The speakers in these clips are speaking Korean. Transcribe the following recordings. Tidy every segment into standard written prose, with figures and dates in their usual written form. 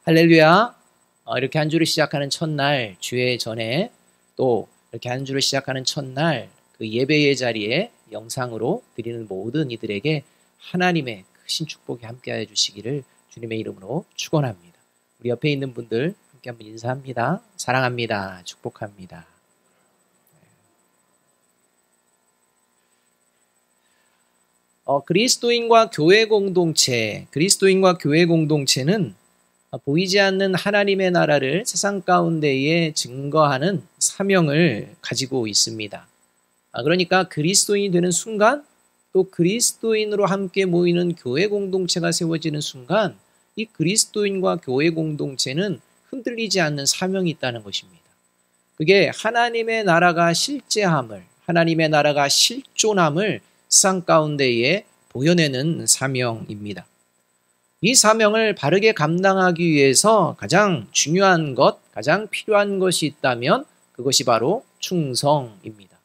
할렐루야. 이렇게 한 주를 시작하는 첫날, 주의 전에 또 이렇게 한 주를 시작하는 첫날 그 예배의 자리에 영상으로 드리는 모든 이들에게 하나님의 크신 축복이 함께하여 주시기를 주님의 이름으로 축원합니다. 우리 옆에 있는 분들 함께 한번 인사합니다. 사랑합니다. 축복합니다. 그리스도인과 교회 공동체는 보이지 않는 하나님의 나라를 세상 가운데에 증거하는 사명을 가지고 있습니다. 그러니까 그리스도인이 되는 순간, 또 그리스도인으로 함께 모이는 교회 공동체가 세워지는 순간, 이 그리스도인과 교회 공동체는 흔들리지 않는 사명이 있다는 것입니다. 그게 하나님의 나라가 실제함을, 하나님의 나라가 실존함을 세상 가운데에 보여내는 사명입니다. 이 사명을 바르게 감당하기 위해서 가장 중요한 것, 가장 필요한 것이 있다면 그것이 바로 충성입니다.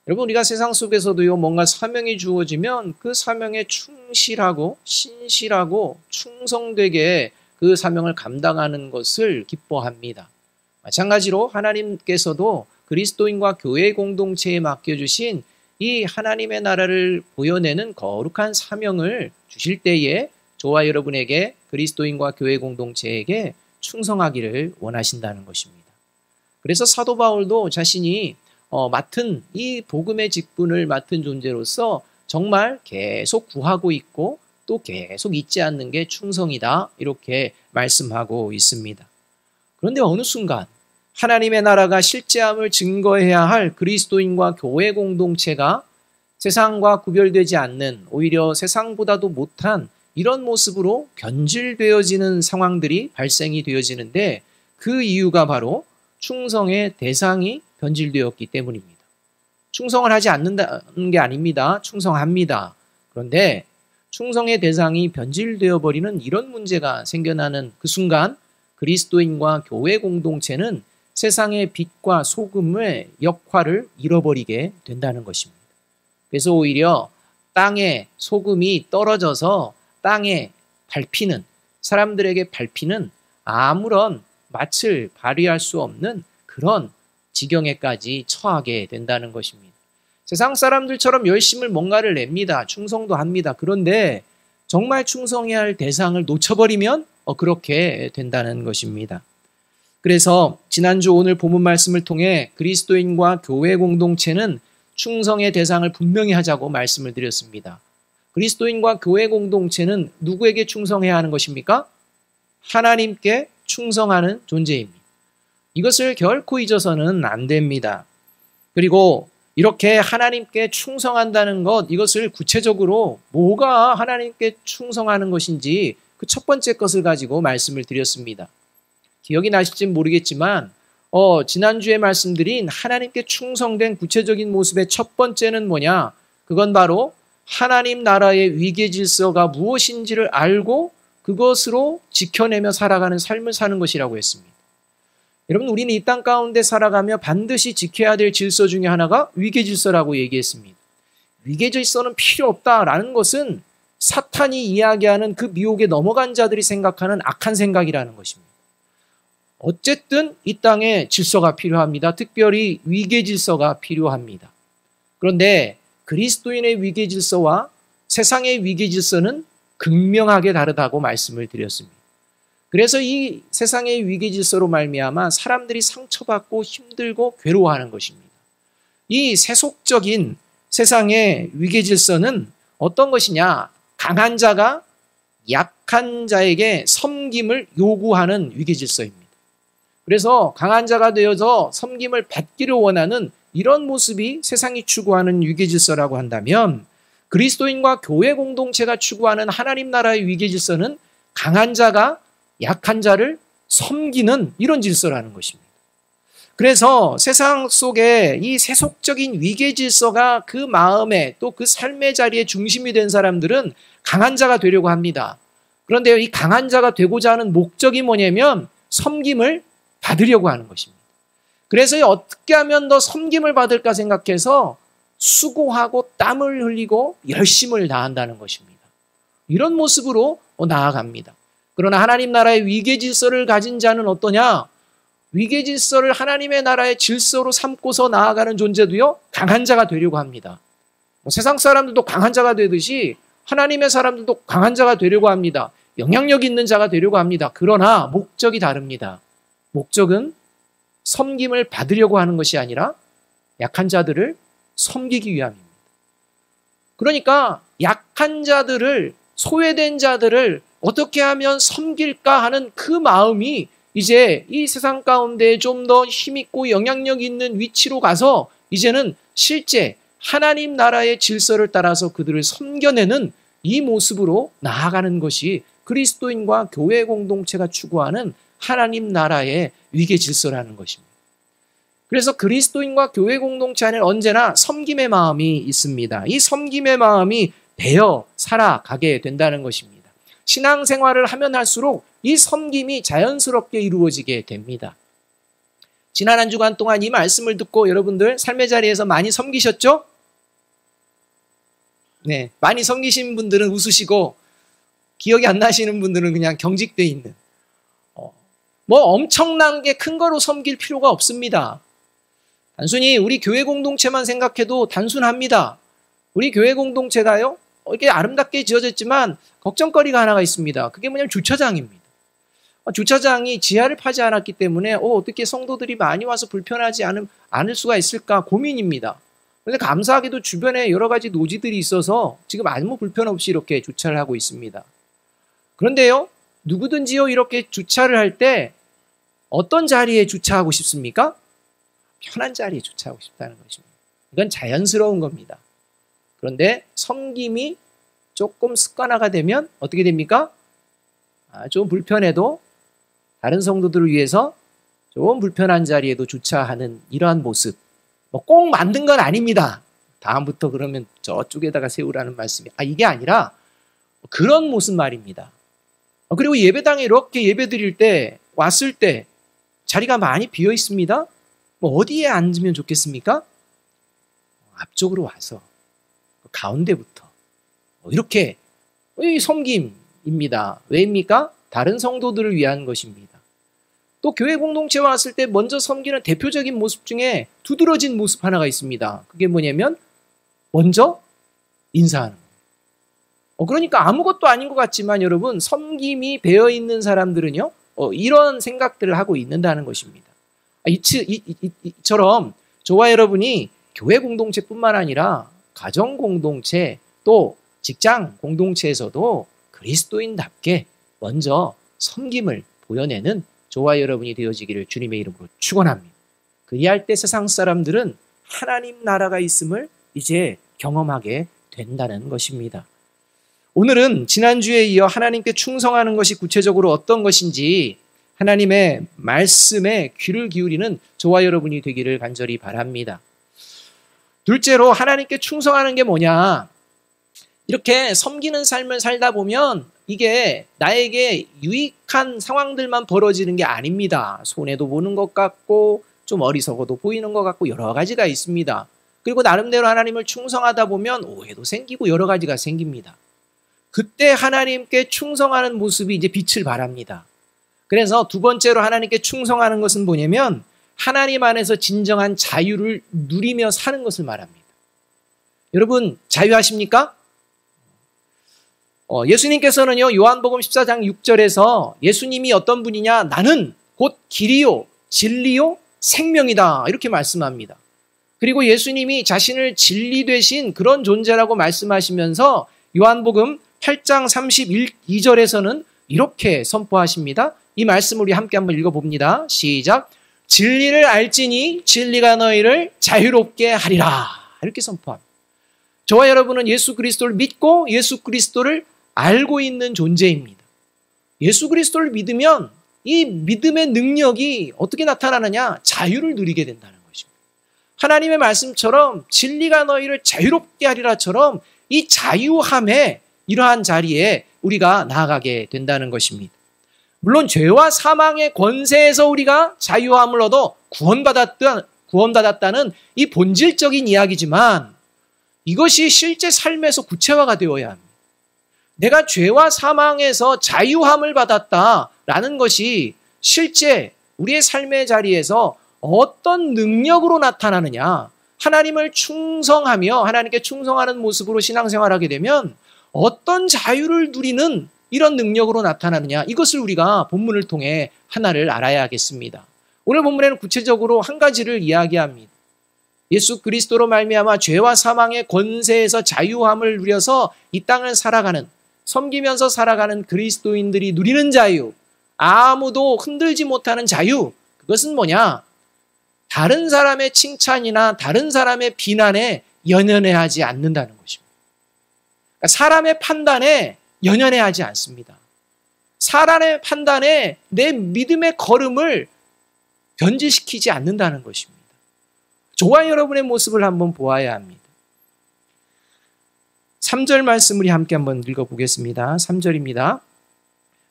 여러분, 우리가 세상 속에서도요, 뭔가 사명이 주어지면 그 사명에 충실하고 신실하고 충성되게 그 사명을 감당하는 것을 기뻐합니다. 마찬가지로 하나님께서도 그리스도인과 교회 공동체에 맡겨주신 이 하나님의 나라를 보여내는 거룩한 사명을 주실 때에 저와 여러분에게, 그리스도인과 교회 공동체에게 충성하기를 원하신다는 것입니다. 그래서 사도 바울도 자신이 맡은 이 복음의 직분을 맡은 존재로서 정말 계속 구하고 있고 또 계속 잊지 않는 게 충성이다, 이렇게 말씀하고 있습니다. 그런데 어느 순간 하나님의 나라가 실제함을 증거해야 할 그리스도인과 교회 공동체가 세상과 구별되지 않는, 오히려 세상보다도 못한 이런 모습으로 변질되어지는 상황들이 발생이 되어지는데, 그 이유가 바로 충성의 대상이 변질되었기 때문입니다. 충성을 하지 않는다는 게 아닙니다. 충성합니다. 그런데 충성의 대상이 변질되어 버리는 이런 문제가 생겨나는 그 순간, 그리스도인과 교회 공동체는 세상의 빛과 소금의 역할을 잃어버리게 된다는 것입니다. 그래서 오히려 땅에 소금이 떨어져서 땅에 밟히는, 사람들에게 밟히는 아무런 맛을 발휘할 수 없는 그런 지경에까지 처하게 된다는 것입니다. 세상 사람들처럼 열심히 뭔가를 냅니다. 충성도 합니다. 그런데 정말 충성해야 할 대상을 놓쳐버리면 그렇게 된다는 것입니다. 그래서 지난주 오늘 본문 말씀을 통해 그리스도인과 교회 공동체는 충성의 대상을 분명히 하자고 말씀을 드렸습니다. 그리스도인과 교회 공동체는 누구에게 충성해야 하는 것입니까? 하나님께 충성하는 존재입니다. 이것을 결코 잊어서는 안 됩니다. 그리고 이렇게 하나님께 충성한다는 것, 이것을 구체적으로 뭐가 하나님께 충성하는 것인지 그 첫 번째 것을 가지고 말씀을 드렸습니다. 기억이 나실지 모르겠지만 지난주에 말씀드린 하나님께 충성된 구체적인 모습의 첫 번째는 뭐냐? 그건 바로 하나님 나라의 위계 질서가 무엇인지를 알고 그것으로 지켜내며 살아가는 삶을 사는 것이라고 했습니다. 여러분, 우리는 이 땅 가운데 살아가며 반드시 지켜야 될 질서 중에 하나가 위계 질서라고 얘기했습니다. 위계 질서는 필요 없다라는 것은 사탄이 이야기하는 그 미혹에 넘어간 자들이 생각하는 악한 생각이라는 것입니다. 어쨌든 이 땅에 질서가 필요합니다. 특별히 위계 질서가 필요합니다. 그런데 그리스도인의 위계 질서와 세상의 위계 질서는 극명하게 다르다고 말씀을 드렸습니다. 그래서 이 세상의 위계 질서로 말미암아 사람들이 상처받고 힘들고 괴로워하는 것입니다. 이 세속적인 세상의 위계 질서는 어떤 것이냐? 강한 자가 약한 자에게 섬김을 요구하는 위계 질서입니다. 그래서 강한 자가 되어서 섬김을 받기를 원하는 이런 모습이 세상이 추구하는 위계 질서라고 한다면, 그리스도인과 교회 공동체가 추구하는 하나님 나라의 위계 질서는 강한 자가 약한 자를 섬기는 이런 질서라는 것입니다. 그래서 세상 속에 이 세속적인 위계 질서가 그 마음에 또 그 삶의 자리에 중심이 된 사람들은 강한 자가 되려고 합니다. 그런데 이 강한 자가 되고자 하는 목적이 뭐냐면 섬김을 받으려고 하는 것입니다. 그래서 어떻게 하면 더 섬김을 받을까 생각해서 수고하고 땀을 흘리고 열심을 다한다는 것입니다. 이런 모습으로 나아갑니다. 그러나 하나님 나라의 위계 질서를 가진 자는 어떠냐? 위계 질서를 하나님의 나라의 질서로 삼고서 나아가는 존재도요, 강한 자가 되려고 합니다. 세상 사람들도 강한 자가 되듯이 하나님의 사람들도 강한 자가 되려고 합니다. 영향력 있는 자가 되려고 합니다. 그러나 목적이 다릅니다. 목적은 섬김을 받으려고 하는 것이 아니라 약한 자들을 섬기기 위함입니다. 그러니까 약한 자들을, 소외된 자들을 어떻게 하면 섬길까 하는 그 마음이 이제 이 세상 가운데 좀 더 힘있고 영향력 있는 위치로 가서 이제는 실제 하나님 나라의 질서를 따라서 그들을 섬겨내는 이 모습으로 나아가는 것이 그리스도인과 교회 공동체가 추구하는 하나님 나라의 위계 질서라는 것입니다. 그래서 그리스도인과 교회 공동체 안에 언제나 섬김의 마음이 있습니다. 이 섬김의 마음이 배어 살아가게 된다는 것입니다. 신앙생활을 하면 할수록 이 섬김이 자연스럽게 이루어지게 됩니다. 지난 한 주간 동안 이 말씀을 듣고 여러분들 삶의 자리에서 많이 섬기셨죠? 네, 많이 섬기신 분들은 웃으시고 기억이 안 나시는 분들은 그냥 경직되어 있는, 뭐 엄청나게 큰 거로 섬길 필요가 없습니다. 단순히 우리 교회 공동체만 생각해도 단순합니다. 우리 교회 공동체가요, 이렇게 아름답게 지어졌지만 걱정거리가 하나가 있습니다. 그게 뭐냐면 주차장입니다. 주차장이 지하를 파지 않았기 때문에 어떻게 성도들이 많이 와서 불편하지 않을 수가 있을까 고민입니다. 그런데 감사하게도 주변에 여러 가지 노지들이 있어서 지금 아무 불편 없이 이렇게 주차를 하고 있습니다. 그런데요, 누구든지요 이렇게 주차를 할 때 어떤 자리에 주차하고 싶습니까? 편한 자리에 주차하고 싶다는 것입니다. 이건 자연스러운 겁니다. 그런데 섬김이 조금 습관화가 되면 어떻게 됩니까? 좀 불편해도 다른 성도들을 위해서 좀 불편한 자리에도 주차하는 이러한 모습. 꼭 만든 건 아닙니다. 다음부터 그러면 저쪽에다가 세우라는 말씀이. 이게 아니라 그런 모습 말입니다. 그리고 예배당에 이렇게 예배 드릴 때, 왔을 때 자리가 많이 비어 있습니다. 어디에 앉으면 좋겠습니까? 앞쪽으로 와서 가운데부터 이렇게 섬김입니다. 왜입니까? 다른 성도들을 위한 것입니다. 또 교회 공동체에 왔을 때 먼저 섬기는 대표적인 모습 중에 두드러진 모습 하나가 있습니다. 그게 뭐냐면 먼저 인사하는 거예요. 그러니까 아무것도 아닌 것 같지만 여러분, 섬김이 배어있는 사람들은요, 이런 생각들을 하고 있는다는 것입니다. 이처럼 저와 여러분이 교회 공동체뿐만 아니라 가정 공동체 또 직장 공동체에서도 그리스도인답게 먼저 섬김을 보여내는 저와 여러분이 되어지기를 주님의 이름으로 축원합니다. 그리할 때 세상 사람들은 하나님 나라가 있음을 이제 경험하게 된다는 것입니다. 오늘은 지난주에 이어 하나님께 충성하는 것이 구체적으로 어떤 것인지 하나님의 말씀에 귀를 기울이는 저와 여러분이 되기를 간절히 바랍니다. 둘째로 하나님께 충성하는 게 뭐냐? 이렇게 섬기는 삶을 살다 보면 이게 나에게 유익한 상황들만 벌어지는 게 아닙니다. 손해도 보는 것 같고 좀 어리석어도 보이는 것 같고 여러 가지가 있습니다. 그리고 나름대로 하나님을 충성하다 보면 오해도 생기고 여러 가지가 생깁니다. 그때 하나님께 충성하는 모습이 이제 빛을 발합니다. 그래서 두 번째로 하나님께 충성하는 것은 뭐냐면 하나님 안에서 진정한 자유를 누리며 사는 것을 말합니다. 여러분 자유하십니까? 예수님께서는요, 요한복음 14장 6절에서 예수님이 어떤 분이냐? 나는 곧 길이요 진리요 생명이다 이렇게 말씀합니다. 그리고 예수님이 자신을 진리 되신 그런 존재라고 말씀하시면서 요한복음 8장 32절에서는 이렇게 선포하십니다. 이 말씀을 우리 함께 한번 읽어봅니다. 시작. 진리를 알지니 진리가 너희를 자유롭게 하리라 이렇게 선포합니다. 저와 여러분은 예수 그리스도를 믿고 예수 그리스도를 알고 있는 존재입니다. 예수 그리스도를 믿으면 이 믿음의 능력이 어떻게 나타나느냐? 자유를 누리게 된다는 것입니다. 하나님의 말씀처럼 진리가 너희를 자유롭게 하리라처럼 이 자유함에 이러한 자리에 우리가 나아가게 된다는 것입니다. 물론 죄와 사망의 권세에서 우리가 자유함을 얻어 구원받았다는 이 본질적인 이야기지만 이것이 실제 삶에서 구체화가 되어야 합니다. 내가 죄와 사망에서 자유함을 받았다라는 것이 실제 우리의 삶의 자리에서 어떤 능력으로 나타나느냐, 하나님을 충성하며 하나님께 충성하는 모습으로 신앙생활하게 되면 어떤 자유를 누리는 이런 능력으로 나타나느냐, 이것을 우리가 본문을 통해 하나를 알아야겠습니다. 오늘 본문에는 구체적으로 한 가지를 이야기합니다. 예수 그리스도로 말미암아 죄와 사망의 권세에서 자유함을 누려서 이 땅을 살아가는, 섬기면서 살아가는 그리스도인들이 누리는 자유, 아무도 흔들지 못하는 자유, 그것은 뭐냐? 다른 사람의 칭찬이나 다른 사람의 비난에 연연해하지 않는다는 것입니다. 그러니까 사람의 판단에 연연해하지 않습니다. 사람의 판단에 내 믿음의 걸음을 변질시키지 않는다는 것입니다. 저와 여러분의 모습을 한번 보아야 합니다. 3절 말씀 우리 함께 한번 읽어보겠습니다. 3절입니다.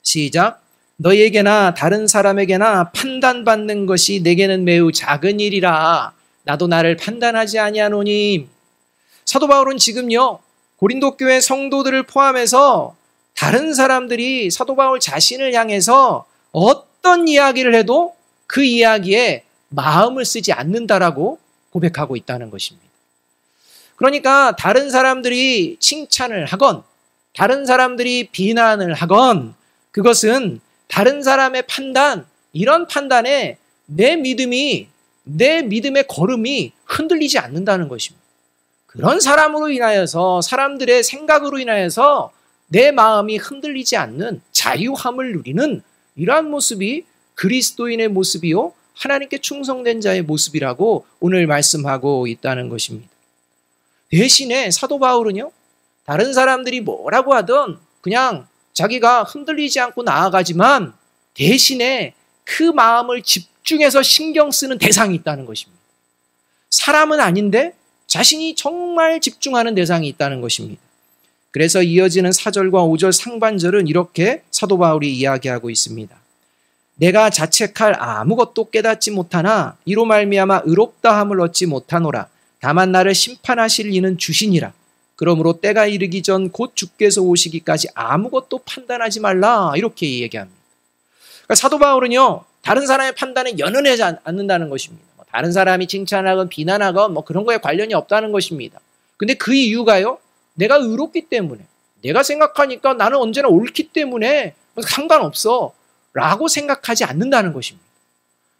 시작. 너희에게나 다른 사람에게나 판단받는 것이 내게는 매우 작은 일이라. 나도 나를 판단하지 아니하노니. 사도 바울은 지금요, 고린도 교회 성도들을 포함해서 다른 사람들이 사도 바울 자신을 향해서 어떤 이야기를 해도 그 이야기에 마음을 쓰지 않는다라고 고백하고 있다는 것입니다. 그러니까 다른 사람들이 칭찬을 하건 다른 사람들이 비난을 하건 그것은 다른 사람의 판단, 이런 판단에 내 믿음의 걸음이 흔들리지 않는다는 것입니다. 그런 사람으로 인하여서, 사람들의 생각으로 인하여서 내 마음이 흔들리지 않는 자유함을 누리는 이러한 모습이 그리스도인의 모습이요, 하나님께 충성된 자의 모습이라고 오늘 말씀하고 있다는 것입니다. 대신에 사도 바울은요, 다른 사람들이 뭐라고 하든 그냥 자기가 흔들리지 않고 나아가지만 대신에 그 마음을 집중해서 신경 쓰는 대상이 있다는 것입니다. 사람은 아닌데 자신이 정말 집중하는 대상이 있다는 것입니다. 그래서 이어지는 4절과 5절 상반절은 이렇게 사도 바울이 이야기하고 있습니다. 내가 자책할 아무것도 깨닫지 못하나 이로 말미암아 의롭다함을 얻지 못하노라. 다만 나를 심판하실 이는 주시니라. 그러므로 때가 이르기 전 곧 주께서 오시기까지 아무것도 판단하지 말라. 이렇게 얘기합니다. 그러니까 사도 바울은요, 다른 사람의 판단에 연연하지 않는다는 것입니다. 다른 사람이 칭찬하건 비난하건 그런 거에 관련이 없다는 것입니다. 근데 그 이유가요, 내가 의롭기 때문에, 내가 생각하니까 나는 언제나 옳기 때문에 상관없어 라고 생각하지 않는다는 것입니다.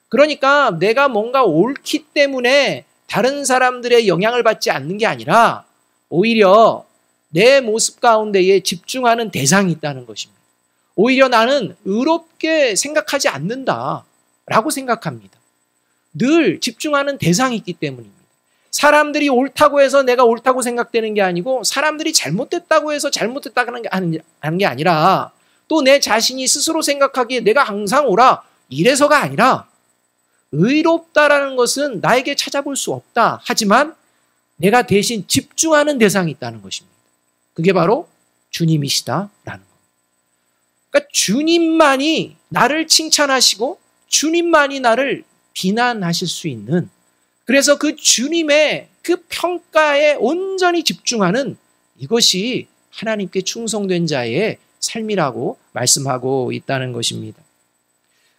그러니까 내가 뭔가 옳기 때문에 다른 사람들의 영향을 받지 않는 게 아니라 오히려 내 모습 가운데에 집중하는 대상이 있다는 것입니다. 오히려 나는 의롭게 생각하지 않는다라고 생각합니다. 늘 집중하는 대상이 있기 때문입니다. 사람들이 옳다고 해서 내가 옳다고 생각되는 게 아니고, 사람들이 잘못됐다고 해서 잘못됐다는 게 아니라, 또 내 자신이 스스로 생각하기에 내가 항상 옳아 이래서가 아니라, 의롭다라는 것은 나에게 찾아볼 수 없다. 하지만 내가 대신 집중하는 대상이 있다는 것입니다. 그게 바로 주님이시다라는 겁니다. 그러니까 주님만이 나를 칭찬하시고 주님만이 나를 비난하실 수 있는, 그래서 그 주님의 그 평가에 온전히 집중하는 이것이 하나님께 충성된 자의 삶이라고 말씀하고 있다는 것입니다.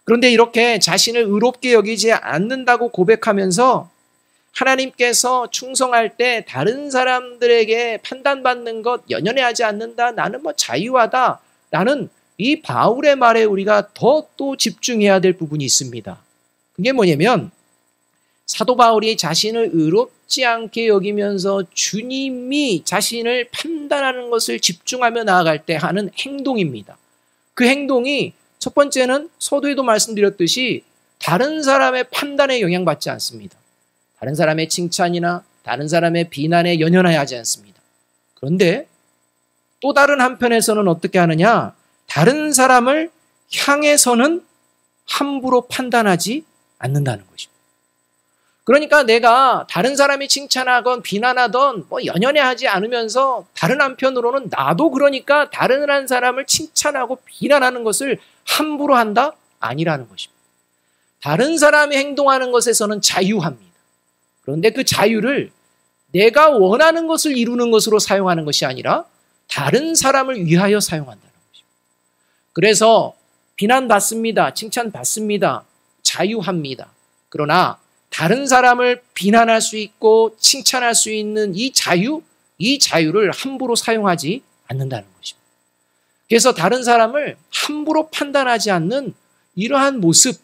그런데 이렇게 자신을 의롭게 여기지 않는다고 고백하면서 하나님께서 충성할 때 다른 사람들에게 판단받는 것 연연해하지 않는다, 나는 자유하다 라는 이 바울의 말에 우리가 더 또 집중해야 될 부분이 있습니다. 그게 뭐냐면, 사도 바울이 자신을 의롭지 않게 여기면서 주님이 자신을 판단하는 것을 집중하며 나아갈 때 하는 행동입니다. 그 행동이 첫 번째는 서두에도 말씀드렸듯이 다른 사람의 판단에 영향받지 않습니다. 다른 사람의 칭찬이나 다른 사람의 비난에 연연하지 않습니다. 그런데 또 다른 한편에서는 어떻게 하느냐? 다른 사람을 향해서는 함부로 판단하지 않는다는 것입니다. 그러니까 내가 다른 사람이 칭찬하건 비난하던 연연해하지 않으면서 다른 한편으로는 나도 그러니까 다른 한 사람을 칭찬하고 비난하는 것을 함부로 한다? 아니라는 것입니다. 다른 사람이 행동하는 것에서는 자유합니다. 그런데 그 자유를 내가 원하는 것을 이루는 것으로 사용하는 것이 아니라 다른 사람을 위하여 사용한다는 것입니다. 그래서 비난받습니다. 칭찬받습니다. 자유합니다. 그러나 다른 사람을 비난할 수 있고 칭찬할 수 있는 이 자유를 함부로 사용하지 않는다는 것입니다. 그래서 다른 사람을 함부로 판단하지 않는 이러한 모습,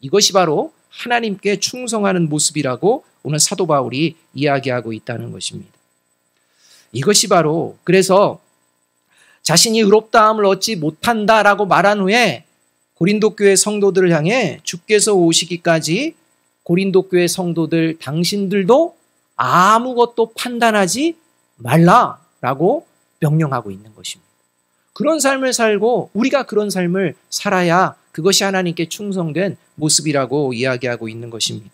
이것이 바로 하나님께 충성하는 모습이라고 오늘 사도 바울이 이야기하고 있다는 것입니다. 이것이 바로 그래서 자신이 의롭다함을 얻지 못한다라고 말한 후에 고린도 교회 성도들을 향해 주께서 오시기까지 고린도 교회 성도들 당신들도 아무것도 판단하지 말라라고 명령하고 있는 것입니다. 그런 삶을 살고 우리가 그런 삶을 살아야 그것이 하나님께 충성된 모습이라고 이야기하고 있는 것입니다.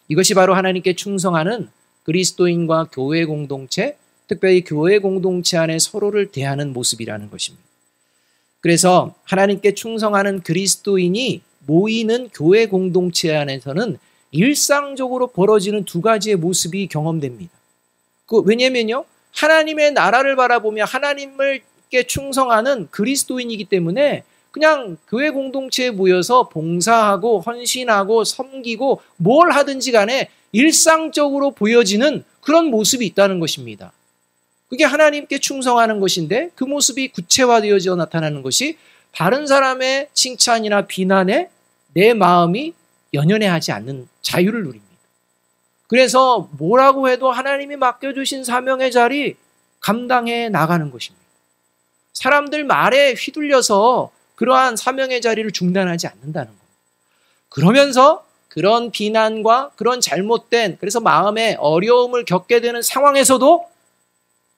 이것이 바로 하나님께 충성하는 그리스도인과 교회 공동체, 특별히 교회 공동체 안에 서로를 대하는 모습이라는 것입니다. 그래서 하나님께 충성하는 그리스도인이 모이는 교회 공동체 안에서는 일상적으로 벌어지는 두 가지의 모습이 경험됩니다. 왜냐면요, 하나님의 나라를 바라보며 하나님께 충성하는 그리스도인이기 때문에 그냥 교회 공동체에 모여서 봉사하고 헌신하고 섬기고 뭘 하든지 간에 일상적으로 보여지는 그런 모습이 있다는 것입니다. 그게 하나님께 충성하는 것인데 그 모습이 구체화되어져 나타나는 것이 다른 사람의 칭찬이나 비난에 내 마음이 연연해하지 않는 자유를 누립니다. 그래서 뭐라고 해도 하나님이 맡겨주신 사명의 자리 감당해 나가는 것입니다. 사람들 말에 휘둘려서 그러한 사명의 자리를 중단하지 않는다는 겁니다. 그러면서 그런 비난과 그런 잘못된, 그래서 마음에 어려움을 겪게 되는 상황에서도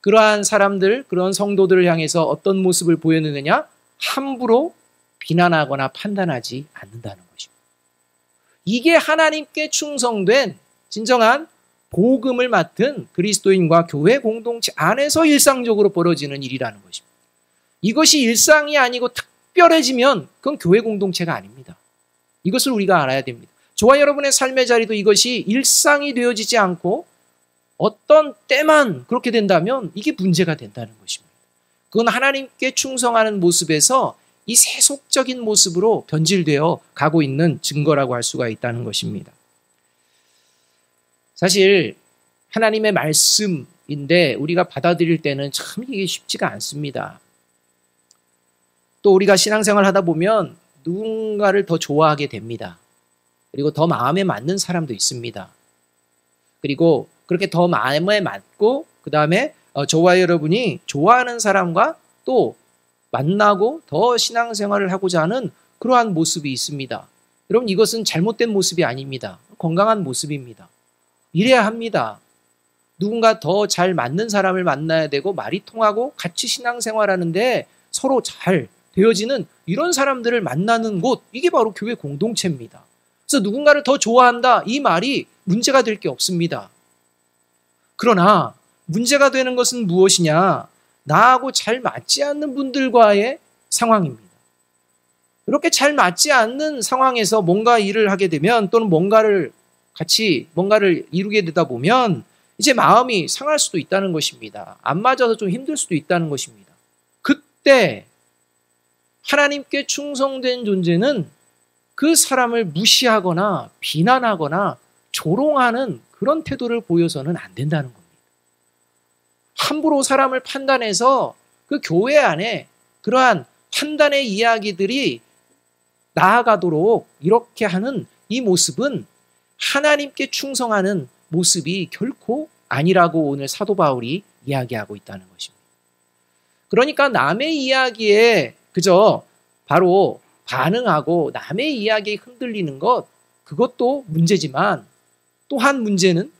그러한 사람들, 그런 성도들을 향해서 어떤 모습을 보여내느냐? 함부로 비난하거나 판단하지 않는다는 것입니다. 이게 하나님께 충성된 진정한 복음을 맡은 그리스도인과 교회 공동체 안에서 일상적으로 벌어지는 일이라는 것입니다. 이것이 일상이 아니고 특별해지면 그건 교회 공동체가 아닙니다. 이것을 우리가 알아야 됩니다. 저와 여러분의 삶의 자리도 이것이 일상이 되어지지 않고 어떤 때만 그렇게 된다면 이게 문제가 된다는 것입니다. 그건 하나님께 충성하는 모습에서 이 세속적인 모습으로 변질되어 가고 있는 증거라고 할 수가 있다는 것입니다. 사실 하나님의 말씀인데 우리가 받아들일 때는 참 이게 쉽지가 않습니다. 또 우리가 신앙생활 하다 보면 누군가를 더 좋아하게 됩니다. 그리고 더 마음에 맞는 사람도 있습니다. 그리고 그렇게 더 마음에 맞고 그 다음에 저와 여러분이 좋아하는 사람과 또 만나고 더 신앙생활을 하고자 하는 그러한 모습이 있습니다. 여러분, 이것은 잘못된 모습이 아닙니다. 건강한 모습입니다. 이래야 합니다. 누군가 더 잘 맞는 사람을 만나야 되고 말이 통하고 같이 신앙생활하는데 서로 잘 되어지는 이런 사람들을 만나는 곳, 이게 바로 교회 공동체입니다. 그래서 누군가를 더 좋아한다, 이 말이 문제가 될 게 없습니다. 그러나 문제가 되는 것은 무엇이냐? 나하고 잘 맞지 않는 분들과의 상황입니다. 이렇게 잘 맞지 않는 상황에서 뭔가 일을 하게 되면 또는 뭔가를 이루게 되다 보면 이제 마음이 상할 수도 있다는 것입니다. 안 맞아서 좀 힘들 수도 있다는 것입니다. 그때 하나님께 충성된 존재는 그 사람을 무시하거나 비난하거나 조롱하는 그런 태도를 보여서는 안 된다는 겁니다. 함부로 사람을 판단해서 그 교회 안에 그러한 판단의 이야기들이 나아가도록 이렇게 하는 이 모습은 하나님께 충성하는 모습이 결코 아니라고 오늘 사도 바울이 이야기하고 있다는 것입니다. 그러니까 남의 이야기에 그저 바로 반응하고 남의 이야기에 흔들리는 것, 그것도 문제지만 또 한 문제는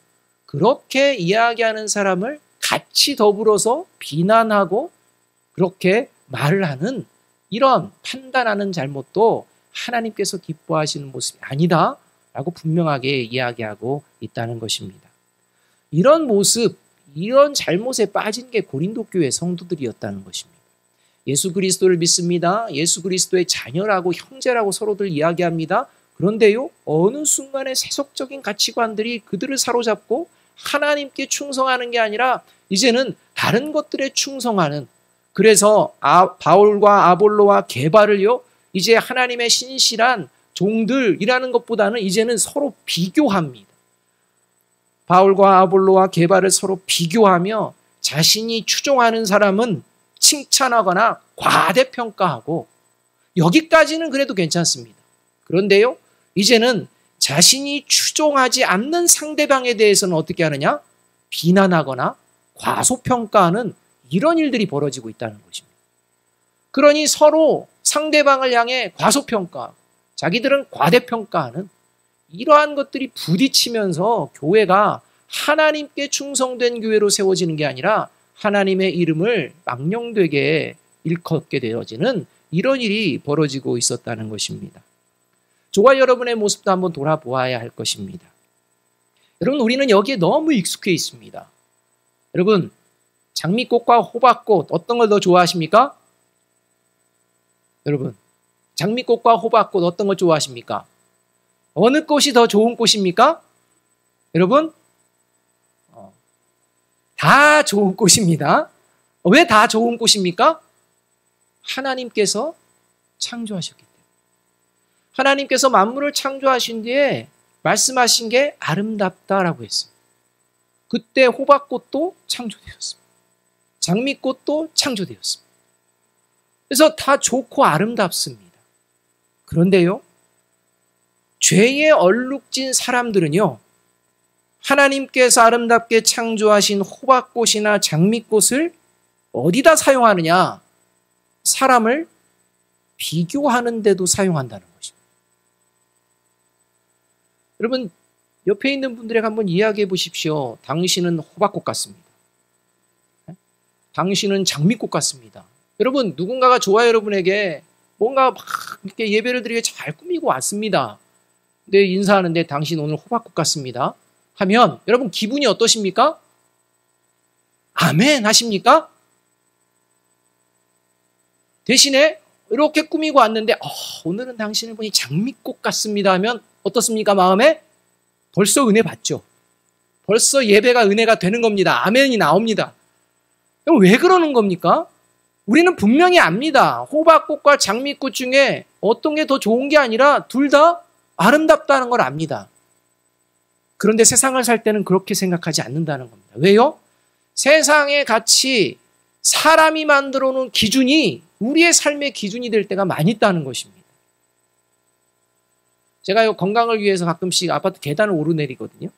그렇게 이야기하는 사람을 같이 더불어서 비난하고 그렇게 말을 하는 이런 판단하는 잘못도 하나님께서 기뻐하시는 모습이 아니다 라고 분명하게 이야기하고 있다는 것입니다. 이런 모습, 이런 잘못에 빠진 게 고린도 교회 성도들이었다는 것입니다. 예수 그리스도를 믿습니다. 예수 그리스도의 자녀라고 형제라고 서로들 이야기합니다. 그런데요, 어느 순간에 세속적인 가치관들이 그들을 사로잡고 하나님께 충성하는 게 아니라 이제는 다른 것들에 충성하는, 그래서 바울과 아볼로와 게바를요, 이제 하나님의 신실한 종들이라는 것보다는 이제는 서로 비교합니다. 바울과 아볼로와 게바를 서로 비교하며 자신이 추종하는 사람은 칭찬하거나 과대평가하고, 여기까지는 그래도 괜찮습니다. 그런데요, 이제는 자신이 추종하지 않는 상대방에 대해서는 어떻게 하느냐? 비난하거나 과소평가하는 이런 일들이 벌어지고 있다는 것입니다. 그러니 서로 상대방을 향해 과소평가하고 자기들은 과대평가하는 이러한 것들이 부딪히면서 교회가 하나님께 충성된 교회로 세워지는 게 아니라 하나님의 이름을 망령되게 일컫게 되어지는 이런 일이 벌어지고 있었다는 것입니다. 저와 여러분의 모습도 한번 돌아보아야 할 것입니다. 여러분, 우리는 여기에 너무 익숙해 있습니다. 여러분, 장미꽃과 호박꽃 어떤 걸 더 좋아하십니까? 여러분, 장미꽃과 호박꽃 어떤 걸 좋아하십니까? 어느 꽃이 더 좋은 꽃입니까? 여러분, 다 좋은 꽃입니다. 왜 다 좋은 꽃입니까? 하나님께서 창조하셨기 때문에. 하나님께서 만물을 창조하신 뒤에 말씀하신 게 아름답다라고 했습니다. 그때 호박꽃도 창조되었습니다. 장미꽃도 창조되었습니다. 그래서 다 좋고 아름답습니다. 그런데요, 죄에 얼룩진 사람들은요, 하나님께서 아름답게 창조하신 호박꽃이나 장미꽃을 어디다 사용하느냐? 사람을 비교하는 데도 사용한다는 것입니다. 여러분, 옆에 있는 분들에게 한번 이야기해 보십시오. 당신은 호박꽃 같습니다. 당신은 장미꽃 같습니다. 여러분, 누군가가 저와 여러분에게 뭔가 막 이렇게 예배를 드리게 잘 꾸미고 왔습니다. 근데 인사하는데 당신 오늘 호박꽃 같습니다 하면 여러분 기분이 어떠십니까? 아멘 하십니까? 대신에 이렇게 꾸미고 왔는데 오늘은 당신을 보니 장미꽃 같습니다 하면 어떻습니까? 마음에? 벌써 은혜 받죠. 벌써 예배가 은혜가 되는 겁니다. 아멘이 나옵니다. 그럼 왜 그러는 겁니까? 우리는 분명히 압니다. 호박꽃과 장미꽃 중에 어떤 게 더 좋은 게 아니라 둘 다 아름답다는 걸 압니다. 그런데 세상을 살 때는 그렇게 생각하지 않는다는 겁니다. 왜요? 세상의 가치, 사람이 만들어 놓은 기준이 우리의 삶의 기준이 될 때가 많이 있다는 것입니다. 제가 건강을 위해서 가끔씩 아파트 계단을 오르내리거든요.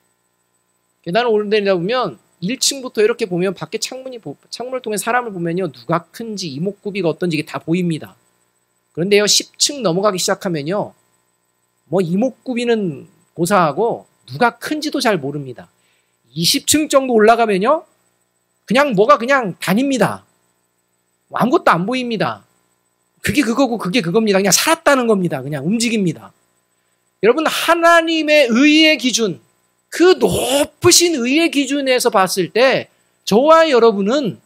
계단을 오르내리다 보면 1층부터 이렇게 보면 밖에 창문을 통해 사람을 보면요, 누가 큰지 이목구비가 어떤지 이게 다 보입니다. 그런데요, 10층 넘어가기 시작하면요, 뭐 이목구비는 고사하고 누가 큰지도 잘 모릅니다. 20층 정도 올라가면요, 그냥 뭐가 그냥 다닙니다. 아무것도 안 보입니다. 그게 그거고 그게 그겁니다. 그냥 살았다는 겁니다. 그냥 움직입니다. 여러분, 하나님의 의의 기준, 그 높으신 의의 기준에서 봤을 때 저와 여러분은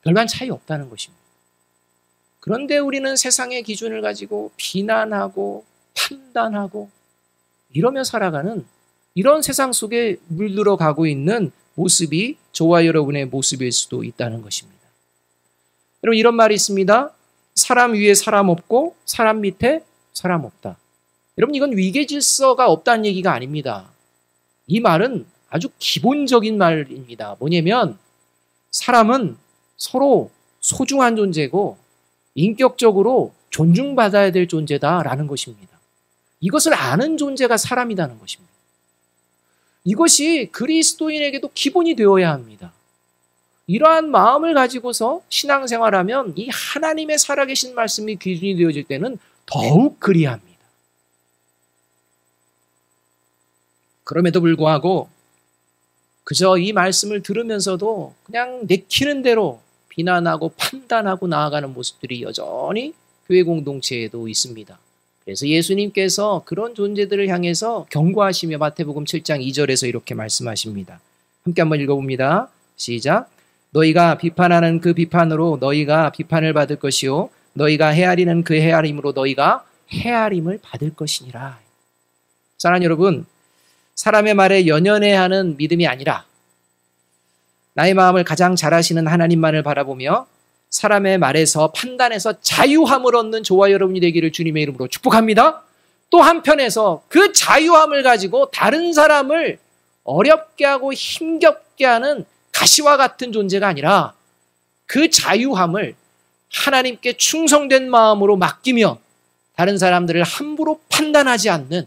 별반 차이 없다는 것입니다. 그런데 우리는 세상의 기준을 가지고 비난하고 판단하고 이러며 살아가는 이런 세상 속에 물들어가고 있는 모습이 저와 여러분의 모습일 수도 있다는 것입니다. 여러분, 이런 말이 있습니다. 사람 위에 사람 없고 사람 밑에 사람 없다. 여러분, 이건 위계 질서가 없다는 얘기가 아닙니다. 이 말은 아주 기본적인 말입니다. 뭐냐면 사람은 서로 소중한 존재고 인격적으로 존중받아야 될 존재다라는 것입니다. 이것을 아는 존재가 사람이라는 것입니다. 이것이 그리스도인에게도 기본이 되어야 합니다. 이러한 마음을 가지고서 신앙생활하면 이 하나님의 살아계신 말씀이 기준이 되어질 때는 더욱 그리합니다. 그럼에도 불구하고 그저 이 말씀을 들으면서도 그냥 내키는 대로 비난하고 판단하고 나아가는 모습들이 여전히 교회 공동체에도 있습니다. 그래서 예수님께서 그런 존재들을 향해서 경고하시며 마태복음 7장 2절에서 이렇게 말씀하십니다. 함께 한번 읽어봅니다. 시작. 너희가 비판하는 그 비판으로 너희가 비판을 받을 것이요 너희가 헤아리는 그 헤아림으로 너희가 헤아림을 받을 것이니라. 사랑하는 여러분, 사람의 말에 연연해하는 믿음이 아니라 나의 마음을 가장 잘 아시는 하나님만을 바라보며 사람의 말에서 판단해서 자유함을 얻는 저와 여러분이 되기를 주님의 이름으로 축복합니다. 또 한편에서 그 자유함을 가지고 다른 사람을 어렵게 하고 힘겹게 하는 가시와 같은 존재가 아니라 그 자유함을 하나님께 충성된 마음으로 맡기며 다른 사람들을 함부로 판단하지 않는,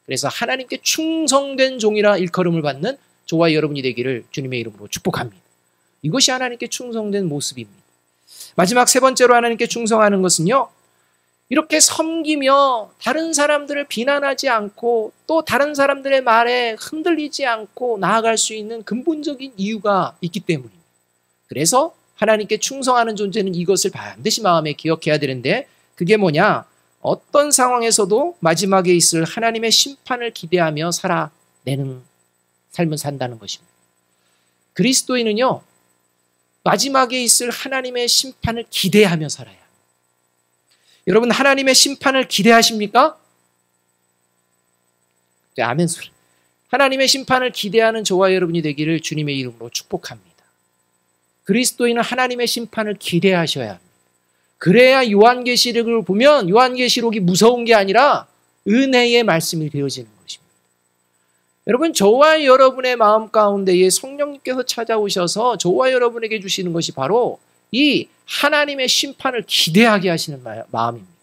그래서 하나님께 충성된 종이라 일컬음을 받는 저와 여러분이 되기를 주님의 이름으로 축복합니다. 이것이 하나님께 충성된 모습입니다. 마지막 세 번째로 하나님께 충성하는 것은요, 이렇게 섬기며 다른 사람들을 비난하지 않고 또 다른 사람들의 말에 흔들리지 않고 나아갈 수 있는 근본적인 이유가 있기 때문입니다. 그래서 하나님께 충성하는 존재는 이것을 반드시 마음에 기억해야 되는데, 그게 뭐냐? 어떤 상황에서도 마지막에 있을 하나님의 심판을 기대하며 살아내는 삶을 산다는 것입니다. 그리스도인은요, 마지막에 있을 하나님의 심판을 기대하며 살아야 합니다. 여러분, 하나님의 심판을 기대하십니까? 아멘 소리. 하나님의 심판을 기대하는 저와 여러분이 되기를 주님의 이름으로 축복합니다. 그리스도인은 하나님의 심판을 기대하셔야 합니다. 그래야 요한계시록을 보면 요한계시록이 무서운 게 아니라 은혜의 말씀이 되어지는 것입니다. 여러분, 저와 여러분의 마음 가운데에 성령님께서 찾아오셔서 저와 여러분에게 주시는 것이 바로 이 하나님의 심판을 기대하게 하시는 마음입니다.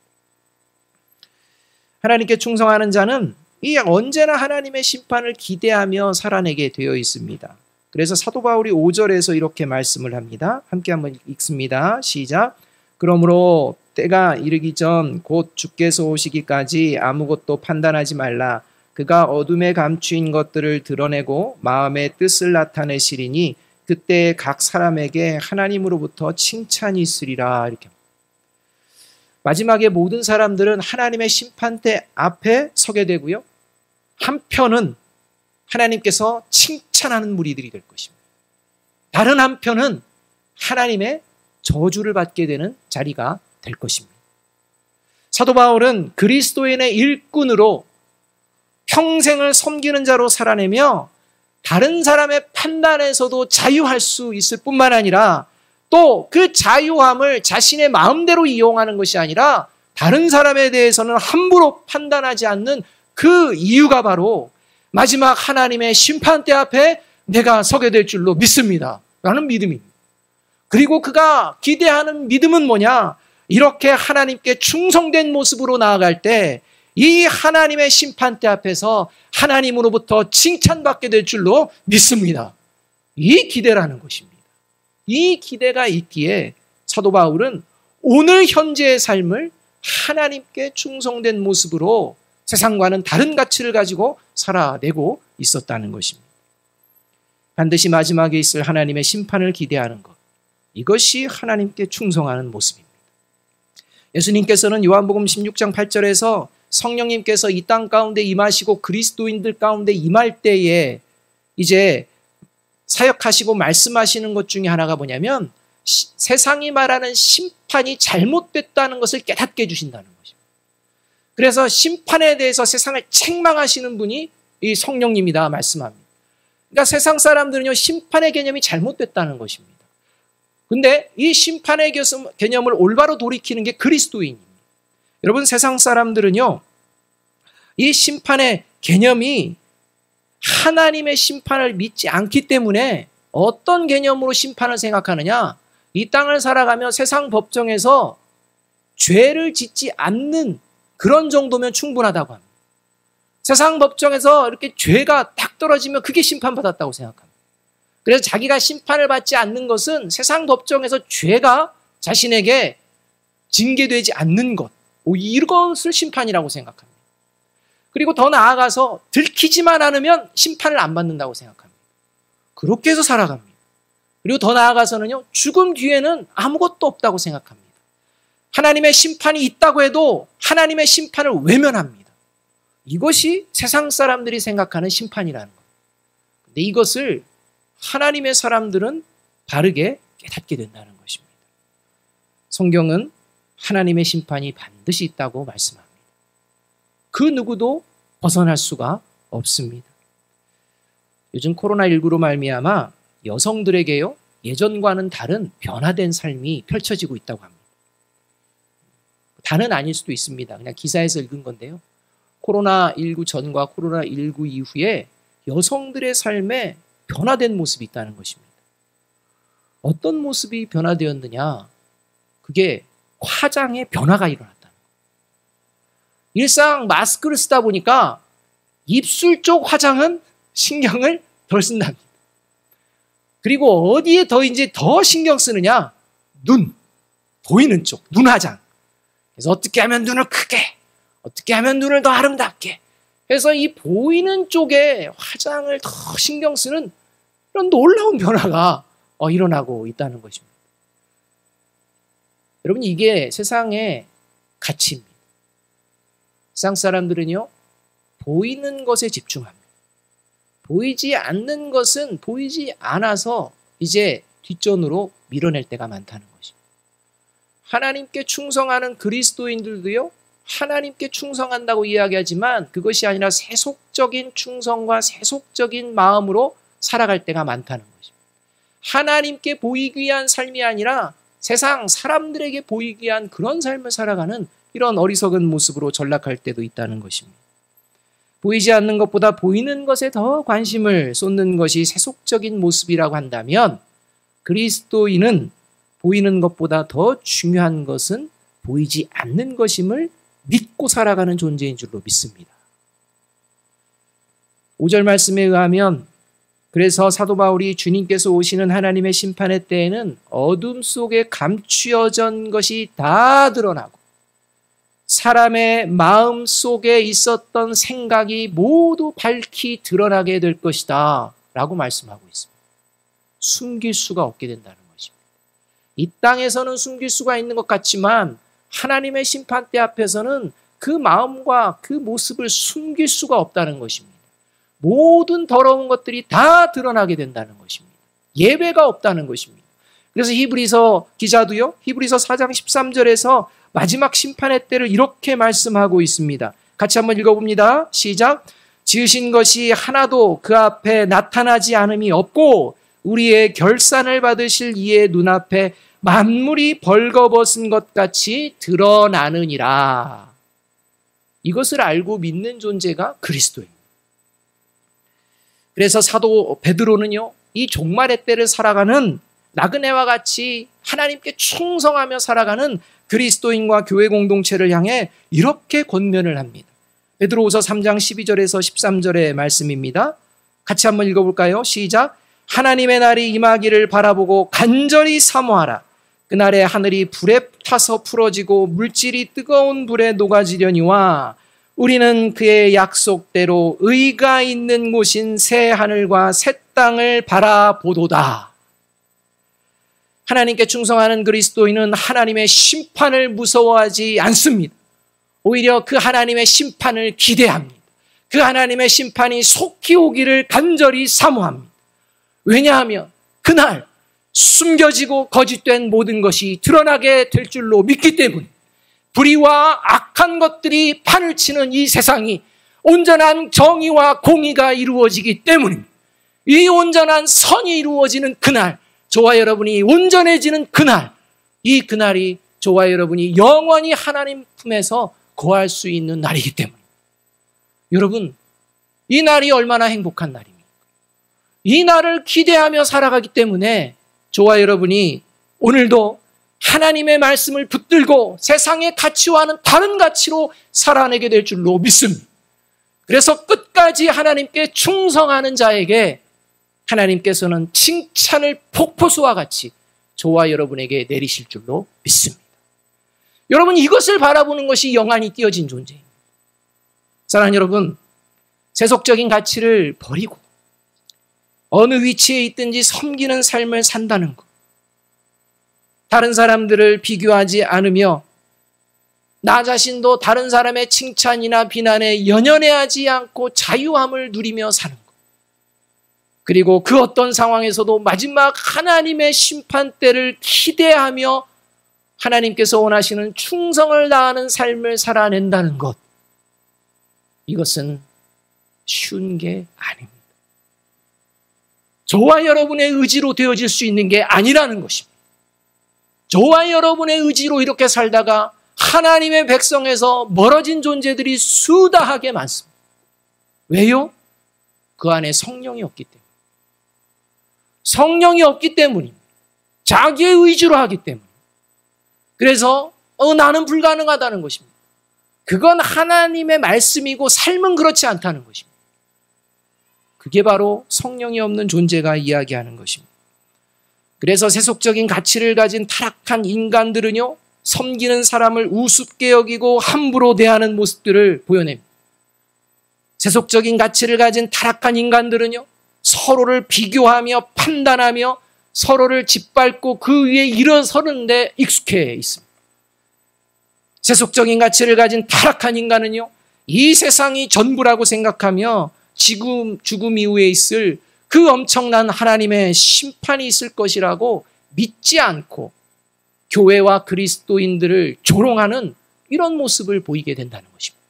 하나님께 충성하는 자는 이 언제나 하나님의 심판을 기대하며 살아내게 되어 있습니다. 그래서 사도 바울이 5절에서 이렇게 말씀을 합니다. 함께 한번 읽습니다. 시작. 그러므로 때가 이르기 전 곧 주께서 오시기까지 아무것도 판단하지 말라. 그가 어둠에 감추인 것들을 드러내고 마음의 뜻을 나타내시리니 그때 각 사람에게 하나님으로부터 칭찬이 있으리라. 이렇게. 마지막에 모든 사람들은 하나님의 심판대 앞에 서게 되고요, 한편은 하나님께서 칭찬하는 무리들이 될 것입니다. 다른 한편은 하나님의 저주를 받게 되는 자리가 될 것입니다. 사도 바울은 그리스도인의 일꾼으로 평생을 섬기는 자로 살아내며 다른 사람의 판단에서도 자유할 수 있을 뿐만 아니라 또 그 자유함을 자신의 마음대로 이용하는 것이 아니라 다른 사람에 대해서는 함부로 판단하지 않는 그 이유가 바로 마지막 하나님의 심판대 앞에 내가 서게 될 줄로 믿습니다 라는 믿음입니다. 그리고 그가 기대하는 믿음은 뭐냐? 이렇게 하나님께 충성된 모습으로 나아갈 때 이 하나님의 심판대 앞에서 하나님으로부터 칭찬받게 될 줄로 믿습니다. 이 기대라는 것입니다. 이 기대가 있기에 사도 바울은 오늘 현재의 삶을 하나님께 충성된 모습으로 세상과는 다른 가치를 가지고 살아내고 있었다는 것입니다. 반드시 마지막에 있을 하나님의 심판을 기대하는 것, 이것이 하나님께 충성하는 모습입니다. 예수님께서는 요한복음 16장 8절에서 성령님께서 이 땅 가운데 임하시고 그리스도인들 가운데 임할 때에 이제 사역하시고 말씀하시는 것 중에 하나가 뭐냐면 세상이 말하는 심판이 잘못됐다는 것을 깨닫게 해주신다는 것입니다. 그래서 심판에 대해서 세상을 책망하시는 분이 이 성령님이다 말씀합니다. 그러니까 세상 사람들은요, 심판의 개념이 잘못됐다는 것입니다. 근데 이 심판의 개념을 올바로 돌이키는 게 그리스도인입니다. 여러분, 세상 사람들은요, 이 심판의 개념이 하나님의 심판을 믿지 않기 때문에 어떤 개념으로 심판을 생각하느냐? 이 땅을 살아가며 세상 법정에서 죄를 짓지 않는 그런 정도면 충분하다고 합니다. 세상 법정에서 이렇게 죄가 딱 떨어지면 그게 심판받았다고 생각합니다. 그래서 자기가 심판을 받지 않는 것은 세상 법정에서 죄가 자신에게 징계되지 않는 것, 이것을 심판이라고 생각합니다. 그리고 더 나아가서 들키지만 않으면 심판을 안 받는다고 생각합니다. 그렇게 해서 살아갑니다. 그리고 더 나아가서는요, 죽음 뒤에는 아무것도 없다고 생각합니다. 하나님의 심판이 있다고 해도 하나님의 심판을 외면합니다. 이것이 세상 사람들이 생각하는 심판이라는 거예요. 근데 이것을 하나님의 사람들은 바르게 깨닫게 된다는 것입니다. 성경은 하나님의 심판이 반드시 있다고 말씀합니다. 그 누구도 벗어날 수가 없습니다. 요즘 코로나19로 말미암아 여성들에게요, 예전과는 다른 변화된 삶이 펼쳐지고 있다고 합니다. 다는 아닐 수도 있습니다. 그냥 기사에서 읽은 건데요. 코로나19 전과 코로나19 이후에 여성들의 삶에 변화된 모습이 있다는 것입니다. 어떤 모습이 변화되었느냐? 그게 화장의 변화가 일어났다는 거예요. 일상 마스크를 쓰다 보니까 입술 쪽 화장은 신경을 덜 쓴답니다. 그리고 어디에 더 신경 쓰느냐? 눈, 보이는 쪽, 눈 화장. 그래서 어떻게 하면 눈을 크게, 어떻게 하면 눈을 더 아름답게 해서 이 보이는 쪽에 화장을 더 신경 쓰는 이런 놀라운 변화가 일어나고 있다는 것입니다. 여러분, 이게 세상의 가치입니다. 세상 사람들은요, 보이는 것에 집중합니다. 보이지 않는 것은 보이지 않아서 이제 뒷전으로 밀어낼 때가 많다는 것입니다. 하나님께 충성하는 그리스도인들도요, 하나님께 충성한다고 이야기하지만 그것이 아니라 세속적인 충성과 세속적인 마음으로 살아갈 때가 많다는 것입니다. 하나님께 보이기 위한 삶이 아니라 세상 사람들에게 보이기 위한 그런 삶을 살아가는 이런 어리석은 모습으로 전락할 때도 있다는 것입니다. 보이지 않는 것보다 보이는 것에 더 관심을 쏟는 것이 세속적인 모습이라고 한다면 그리스도인은 보이는 것보다 더 중요한 것은 보이지 않는 것임을 믿고 살아가는 존재인 줄로 믿습니다. 5절 말씀에 의하면 그래서 사도 바울이 주님께서 오시는 하나님의 심판의 때에는 어둠 속에 감추어진 것이 다 드러나고 사람의 마음 속에 있었던 생각이 모두 밝히 드러나게 될 것이다 라고 말씀하고 있습니다. 숨길 수가 없게 된다는 것입니다. 이 땅에서는 숨길 수가 있는 것 같지만 하나님의 심판대 앞에서는 그 마음과 그 모습을 숨길 수가 없다는 것입니다. 모든 더러운 것들이 다 드러나게 된다는 것입니다. 예외가 없다는 것입니다. 그래서 히브리서 기자도요, 히브리서 4장 13절에서 마지막 심판의 때를 이렇게 말씀하고 있습니다. 같이 한번 읽어봅니다. 시작. 지으신 것이 하나도 그 앞에 나타나지 않음이 없고 우리의 결산을 받으실 이의 눈앞에 만물이 벌거벗은 것 같이 드러나느니라. 이것을 알고 믿는 존재가 그리스도입니다. 그래서 사도 베드로는요, 이 종말의 때를 살아가는 나그네와 같이 하나님께 충성하며 살아가는 그리스도인과 교회 공동체를 향해 이렇게 권면을 합니다. 베드로후서 3장 12절에서 13절의 말씀입니다. 같이 한번 읽어볼까요? 시작. 하나님의 날이 임하기를 바라보고 간절히 사모하라. 그날에 하늘이 불에 타서 풀어지고 물질이 뜨거운 불에 녹아지려니와 우리는 그의 약속대로 의가 있는 곳인 새 하늘과 새 땅을 바라보도다. 하나님께 충성하는 그리스도인은 하나님의 심판을 무서워하지 않습니다. 오히려 그 하나님의 심판을 기대합니다. 그 하나님의 심판이 속히 오기를 간절히 사모합니다. 왜냐하면 그날 숨겨지고 거짓된 모든 것이 드러나게 될 줄로 믿기 때문에 불의와 악한 것들이 판을 치는 이 세상이 온전한 정의와 공의가 이루어지기 때문입니다. 이 온전한 선이 이루어지는 그날, 저와 여러분이 온전해지는 그날, 이 그날이 저와 여러분이 영원히 하나님 품에서 거할 수 있는 날이기 때문입니다. 여러분, 이 날이 얼마나 행복한 날입니까? 이 날을 기대하며 살아가기 때문에 저와 여러분이 오늘도 하나님의 말씀을 붙들고 세상의 가치와는 다른 가치로 살아내게 될 줄로 믿습니다. 그래서 끝까지 하나님께 충성하는 자에게 하나님께서는 칭찬을 폭포수와 같이 저와 여러분에게 내리실 줄로 믿습니다. 여러분, 이것을 바라보는 것이 영안이 띄어진 존재입니다. 사랑하는 여러분, 세속적인 가치를 버리고 어느 위치에 있든지 섬기는 삶을 산다는 것, 다른 사람들을 비교하지 않으며 나 자신도 다른 사람의 칭찬이나 비난에 연연해하지 않고 자유함을 누리며 사는 것, 그리고 그 어떤 상황에서도 마지막 하나님의 심판 때를 기대하며 하나님께서 원하시는 충성을 다하는 삶을 살아낸다는 것, 이것은 쉬운 게 아닙니다. 저와 여러분의 의지로 되어질 수 있는 게 아니라는 것입니다. 저와 여러분의 의지로 이렇게 살다가 하나님의 백성에서 멀어진 존재들이 수다하게 많습니다. 왜요? 그 안에 성령이 없기 때문에. 성령이 없기 때문입니다. 자기의 의지로 하기 때문에. 그래서 나는 불가능하다는 것입니다. 그건 하나님의 말씀이고 삶은 그렇지 않다는 것입니다. 그게 바로 성령이 없는 존재가 이야기하는 것입니다. 그래서 세속적인 가치를 가진 타락한 인간들은요, 섬기는 사람을 우습게 여기고 함부로 대하는 모습들을 보여냅니다. 세속적인 가치를 가진 타락한 인간들은요, 서로를 비교하며 판단하며 서로를 짓밟고 그 위에 일어서는 데 익숙해 있습니다. 세속적인 가치를 가진 타락한 인간은요, 이 세상이 전부라고 생각하며 죽음 이후에 있을 그 엄청난 하나님의 심판이 있을 것이라고 믿지 않고 교회와 그리스도인들을 조롱하는 이런 모습을 보이게 된다는 것입니다.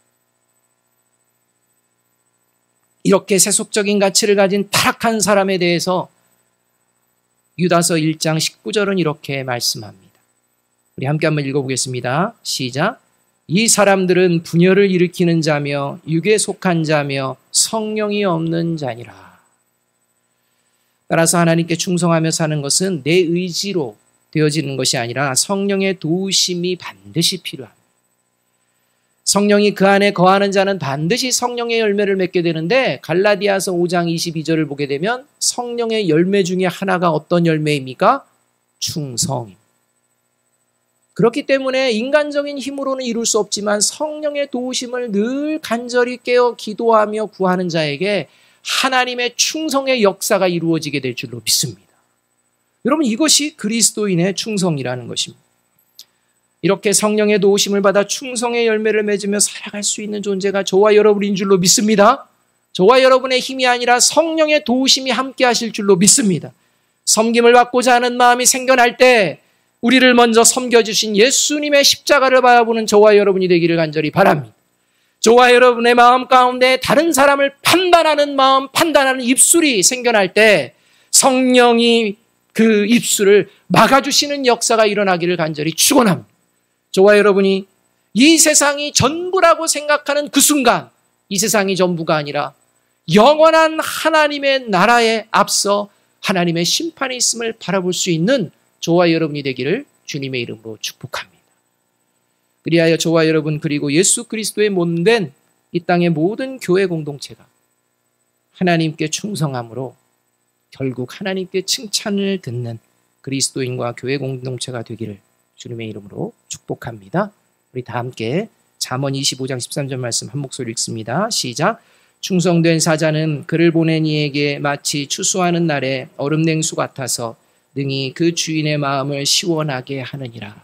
이렇게 세속적인 가치를 가진 타락한 사람에 대해서 유다서 1장 19절은 이렇게 말씀합니다. 우리 함께 한번 읽어보겠습니다. 시작. 이 사람들은 분열을 일으키는 자며 육에 속한 자며 성령이 없는 자니라. 따라서 하나님께 충성하며 사는 것은 내 의지로 되어지는 것이 아니라 성령의 도우심이 반드시 필요합니다. 성령이 그 안에 거하는 자는 반드시 성령의 열매를 맺게 되는데 갈라디아서 5장 22절을 보게 되면 성령의 열매 중에 하나가 어떤 열매입니까? 충성입니다. 그렇기 때문에 인간적인 힘으로는 이룰 수 없지만 성령의 도우심을 늘 간절히 깨어 기도하며 구하는 자에게 하나님의 충성의 역사가 이루어지게 될 줄로 믿습니다. 여러분, 이것이 그리스도인의 충성이라는 것입니다. 이렇게 성령의 도우심을 받아 충성의 열매를 맺으며 살아갈 수 있는 존재가 저와 여러분인 줄로 믿습니다. 저와 여러분의 힘이 아니라 성령의 도우심이 함께 하실 줄로 믿습니다. 섬김을 받고자 하는 마음이 생겨날 때 우리를 먼저 섬겨주신 예수님의 십자가를 바라보는 저와 여러분이 되기를 간절히 바랍니다. 저와 여러분의 마음 가운데 다른 사람을 판단하는 마음, 판단하는 입술이 생겨날 때 성령이 그 입술을 막아주시는 역사가 일어나기를 간절히 축원합니다. 저와 여러분이 이 세상이 전부라고 생각하는 그 순간 이 세상이 전부가 아니라 영원한 하나님의 나라에 앞서 하나님의 심판이 있음을 바라볼 수 있는 저와 여러분이 되기를 주님의 이름으로 축복합니다. 그리하여 저와 여러분 그리고 예수 그리스도의 몸된 이 땅의 모든 교회 공동체가 하나님께 충성함으로 결국 하나님께 칭찬을 듣는 그리스도인과 교회 공동체가 되기를 주님의 이름으로 축복합니다. 우리 다 함께 잠언 25장 13절 말씀 한 목소리 읽습니다. 시작. 충성된 사자는 그를 보낸 이에게 마치 추수하는 날에 얼음 냉수 같아서 능히 그 주인의 마음을 시원하게 하느니라.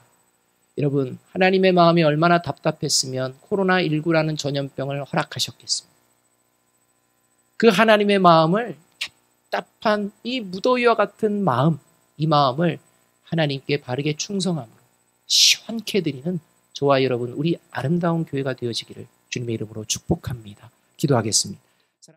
여러분, 하나님의 마음이 얼마나 답답했으면 코로나19라는 전염병을 허락하셨겠습니까? 그 하나님의 마음을 답답한 이 무더위와 같은 마음, 이 마음을 하나님께 바르게 충성함으로 시원케 드리는 저와 여러분 우리 아름다운 교회가 되어지기를 주님의 이름으로 축복합니다. 기도하겠습니다.